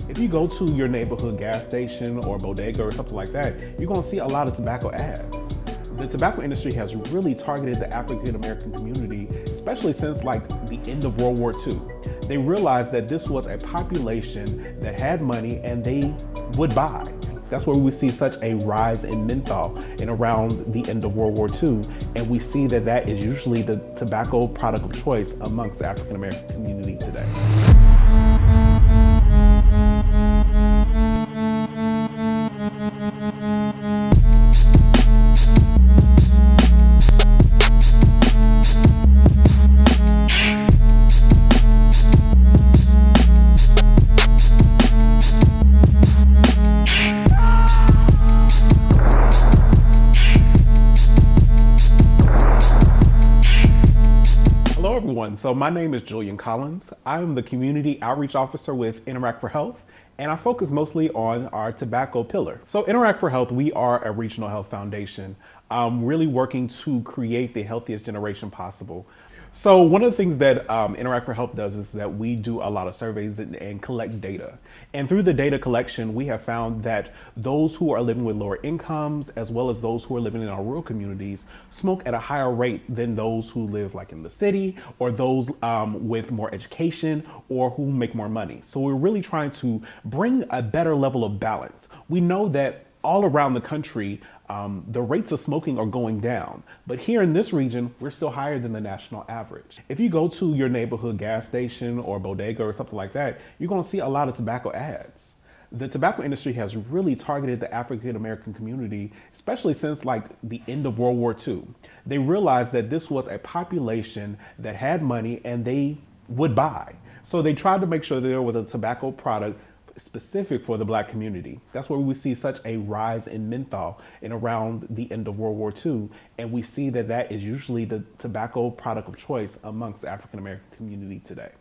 If you go to your neighborhood gas station or bodega or something like that, you're gonna see a lot of tobacco ads. The tobacco industry has really targeted the African American community, especially since like the end of World War II. They realized that this was a population that had money and they would buy. That's where we see such a rise in menthol in around the end of World War II. And we see that that is usually the tobacco product of choice amongst the African American community today. Hello everyone, so my name is Julian Collins. I'm the Community Outreach Officer with Interact for Health, and I focus mostly on our tobacco pillar. So Interact for Health, we are a regional health foundation, really working to create the healthiest generation possible. So one of the things that Interact for Health does is that we do a lot of surveys and collect data. And through the data collection, we have found that those who are living with lower incomes, as well as those who are living in our rural communities, smoke at a higher rate than those who live like in the city, or those with more education, or who make more money. So we're really trying to bring a better level of balance. We know that all around the country, the rates of smoking are going down. But here in this region, we're still higher than the national average. If you go to your neighborhood gas station or bodega or something like that, you're gonna see a lot of tobacco ads. The tobacco industry has really targeted the African American community, especially since like the end of World War II. They realized that this was a population that had money and they would buy. So they tried to make sure that there was a tobacco product specific for the Black community. That's where we see such a rise in menthol in around the end of World War II. And we see that that is usually the tobacco product of choice amongst the African American community today.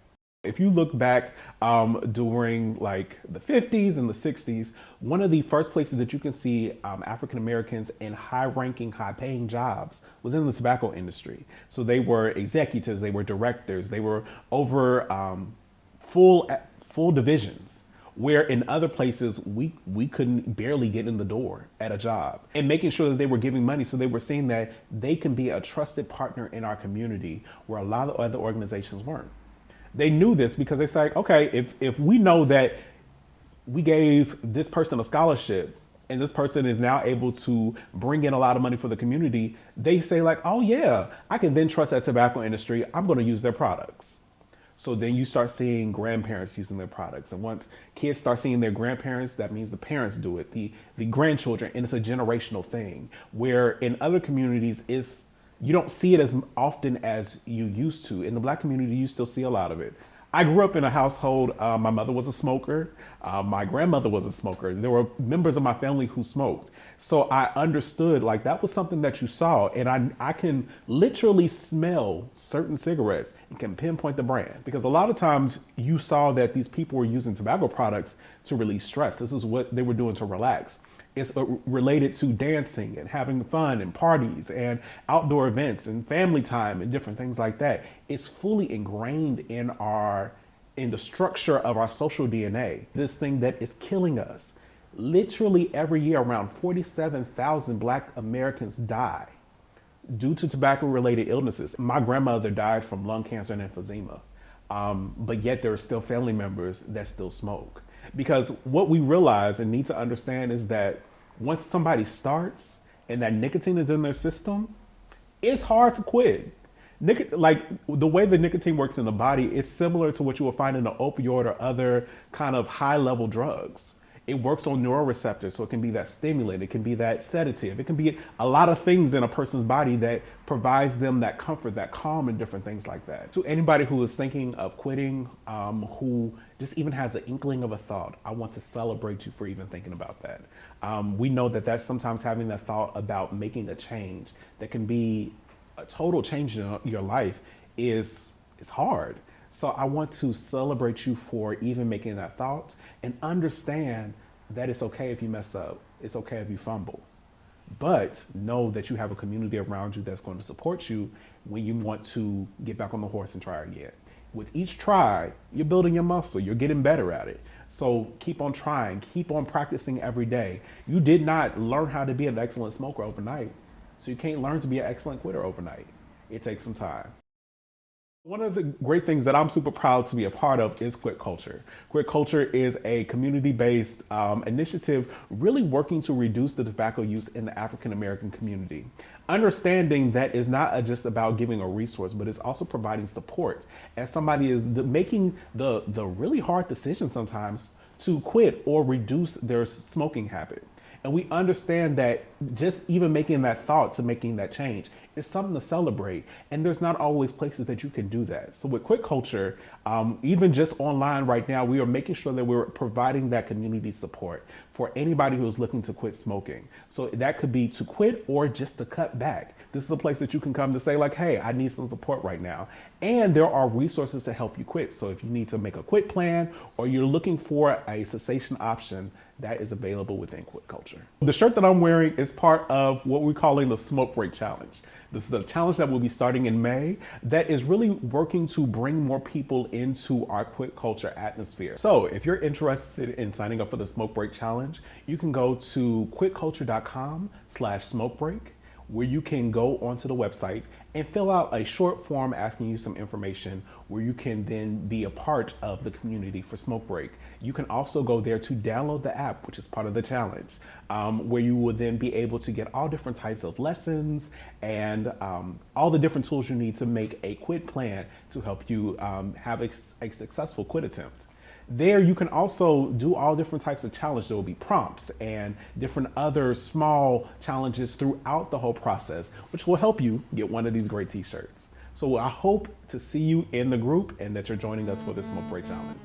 If you look back during like the 50s and the 60s, one of the first places that you can see African Americans in high ranking, high paying jobs was in the tobacco industry. So they were executives, they were directors, they were over full divisions, where in other places we couldn't barely get in the door at a job, and making sure that they were giving money. So they were seeing that they can be a trusted partner in our community where a lot of other organizations weren't. They knew this because they say, okay, if we know that we gave this person a scholarship and this person is now able to bring in a lot of money for the community, they say like, oh yeah, I can then trust that tobacco industry. I'm going to use their products. So then you start seeing grandparents using their products. And once kids start seeing their grandparents, that means the parents do it, the grandchildren, and it's a generational thing where in other communities you don't see it as often as you used to. In the Black community, you still see a lot of it. I grew up in a household, my mother was a smoker, my grandmother was a smoker. There were members of my family who smoked. So I understood like that was something that you saw, and I can literally smell certain cigarettes and can pinpoint the brand, because a lot of times you saw that these people were using tobacco products to release stress. This is what they were doing to relax. It's related to dancing and having fun and parties and outdoor events and family time and different things like that. It's fully ingrained in the structure of our social DNA. This thing that is killing us. Literally every year, around 47,000 Black Americans die due to tobacco-related illnesses. My grandmother died from lung cancer and emphysema, but yet there are still family members that still smoke. Because what we realize and need to understand is that once somebody starts and that nicotine is in their system, it's hard to quit. Like the way the nicotine works in the body, it's similar to what you will find in an opioid or other kind of high level drugs. It works on neuroreceptors, so it can be that stimulant, it can be that sedative, it can be a lot of things in a person's body that provides them that comfort, that calm, and different things like that. To anybody who is thinking of quitting, who just even has the inkling of a thought, I want to celebrate you for even thinking about that. We know that that's sometimes having that thought about making a change that can be a total change in your life is hard. So I want to celebrate you for even making that thought, and understand that it's okay if you mess up. It's okay if you fumble. But know that you have a community around you that's going to support you when you want to get back on the horse and try again. With each try, you're building your muscle, you're getting better at it. So keep on trying, keep on practicing every day. You did not learn how to be an excellent smoker overnight. So you can't learn to be an excellent quitter overnight. It takes some time. One of the great things that I'm super proud to be a part of is Quit Culture. Quit Culture is a community-based initiative really working to reduce the tobacco use in the African American community. Understanding that is not just about giving a resource, but it's also providing support as somebody is making the really hard decision sometimes to quit or reduce their smoking habit. And we understand that just even making that thought to making that change is something to celebrate. And there's not always places that you can do that. So with Quit Culture, even just online right now, we are making sure that we're providing that community support for anybody who is looking to quit smoking. So that could be to quit or just to cut back. This is a place that you can come to say like, hey, I need some support right now. And there are resources to help you quit. So if you need to make a quit plan or you're looking for a cessation option, that is available within Quit Culture. The shirt that I'm wearing is part of what we're calling the Smoke Break Challenge. This is a challenge that will be starting in May that is really working to bring more people into our Quit Culture atmosphere. So if you're interested in signing up for the Smoke Break Challenge, you can go to quitculture.com/smokebreak, where you can go onto the website and fill out a short form asking you some information where you can then be a part of the community for Smoke Break. You can also go there to download the app, which is part of the challenge, where you will then be able to get all different types of lessons and all the different tools you need to make a quit plan to help you have a successful quit attempt. There you can also do all different types of challenges. There will be prompts and different other small challenges throughout the whole process, which will help you get one of these great t-shirts. So I hope to see you in the group and that you're joining us for this Smoke Break Challenge.